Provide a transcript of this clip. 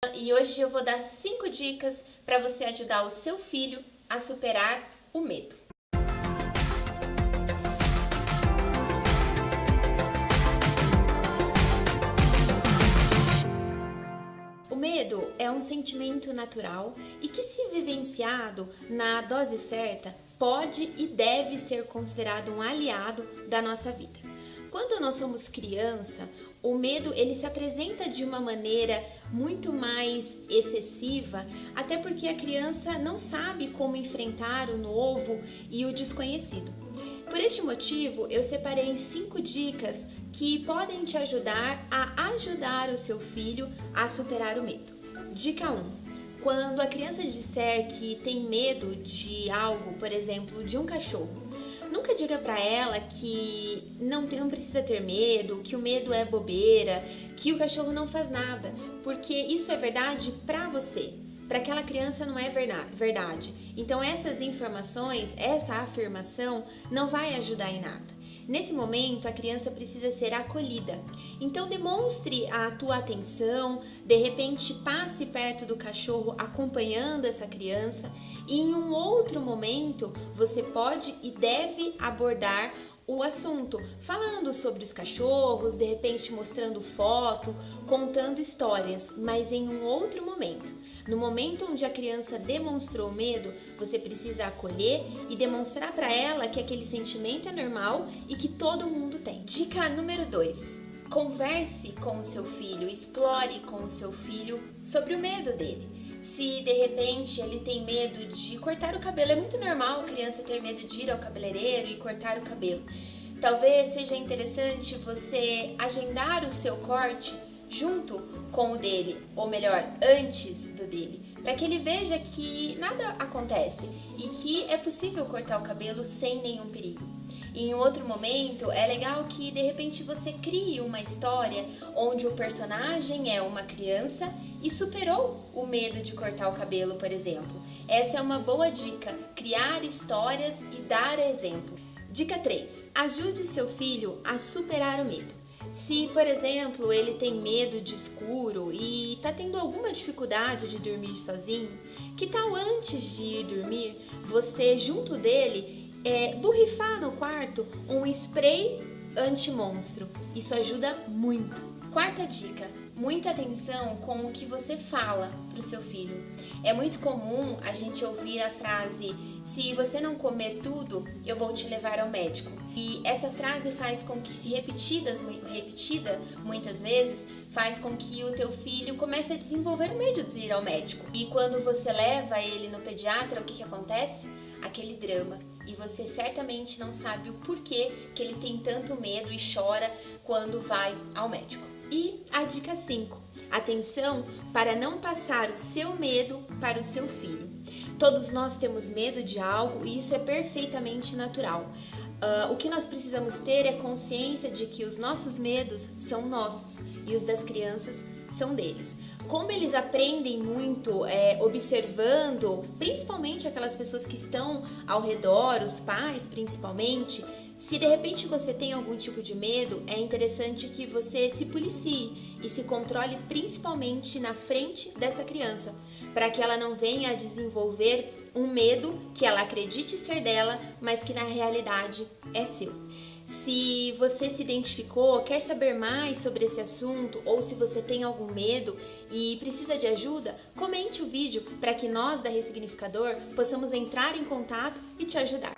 E hoje eu vou dar 5 dicas para você ajudar o seu filho a superar o medo. O medo é um sentimento natural e que, se vivenciado na dose certa, pode e deve ser considerado um aliado da nossa vida. Quando nós somos criança, o medo ele se apresenta de uma maneira muito mais excessiva, até porque a criança não sabe como enfrentar o novo e o desconhecido. Por este motivo, eu separei 5 dicas que podem te ajudar a ajudar o seu filho a superar o medo. Dica 1. Quando a criança disser que tem medo de algo, por exemplo, de um cachorro, nunca diga para ela que não precisa ter medo, que o medo é bobeira, que o cachorro não faz nada, porque isso é verdade para você. Para aquela criança não é verdade. Então essas informações, essa afirmação não vai ajudar em nada. Nesse momento, a criança precisa ser acolhida. Então demonstre a tua atenção, de repente passe perto do cachorro acompanhando essa criança e em um outro momento você pode e deve abordar o assunto, falando sobre os cachorros, de repente mostrando foto, contando histórias, mas em um outro momento. No momento onde a criança demonstrou medo, você precisa acolher e demonstrar para ela que aquele sentimento é normal e que todo mundo tem. Dica número 2. Converse com o seu filho, explore com o seu filho sobre o medo dele. Se de repente ele tem medo de cortar o cabelo, é muito normal a criança ter medo de ir ao cabeleireiro e cortar o cabelo. Talvez seja interessante você agendar o seu corte junto com o dele, ou melhor, antes do dele, para que ele veja que nada acontece e que é possível cortar o cabelo sem nenhum perigo. E em outro momento, é legal que de repente você crie uma história onde o personagem é uma criança e superou o medo de cortar o cabelo, por exemplo. Essa é uma boa dica, criar histórias e dar exemplo. Dica 3. Ajude seu filho a superar o medo. Se, por exemplo, ele tem medo de escuro e está tendo alguma dificuldade de dormir sozinho, que tal antes de ir dormir, você junto dele borrifar no quarto um spray anti-monstro? Isso ajuda muito. Quarta dica, muita atenção com o que você fala para o seu filho. É muito comum a gente ouvir a frase: se você não comer tudo, eu vou te levar ao médico. E essa frase faz com que, se repetida muitas vezes, faz com que o teu filho comece a desenvolver o medo de ir ao médico. E quando você leva ele no pediatra, o que acontece? Aquele drama. E você certamente não sabe o porquê que ele tem tanto medo e chora quando vai ao médico. E a dica 5, atenção para não passar o seu medo para o seu filho. Todos nós temos medo de algo e isso é perfeitamente natural. O que nós precisamos ter é consciência de que os nossos medos são nossos e os das crianças são deles. Como eles aprendem muito observando, principalmente aquelas pessoas que estão ao redor, os pais principalmente, se de repente você tem algum tipo de medo, é interessante que você se policie e se controle principalmente na frente dessa criança, para que ela não venha a desenvolver um medo que ela acredite ser dela, mas que na realidade é seu. Se você se identificou, quer saber mais sobre esse assunto ou se você tem algum medo e precisa de ajuda, comente o vídeo para que nós da Ressignificador possamos entrar em contato e te ajudar.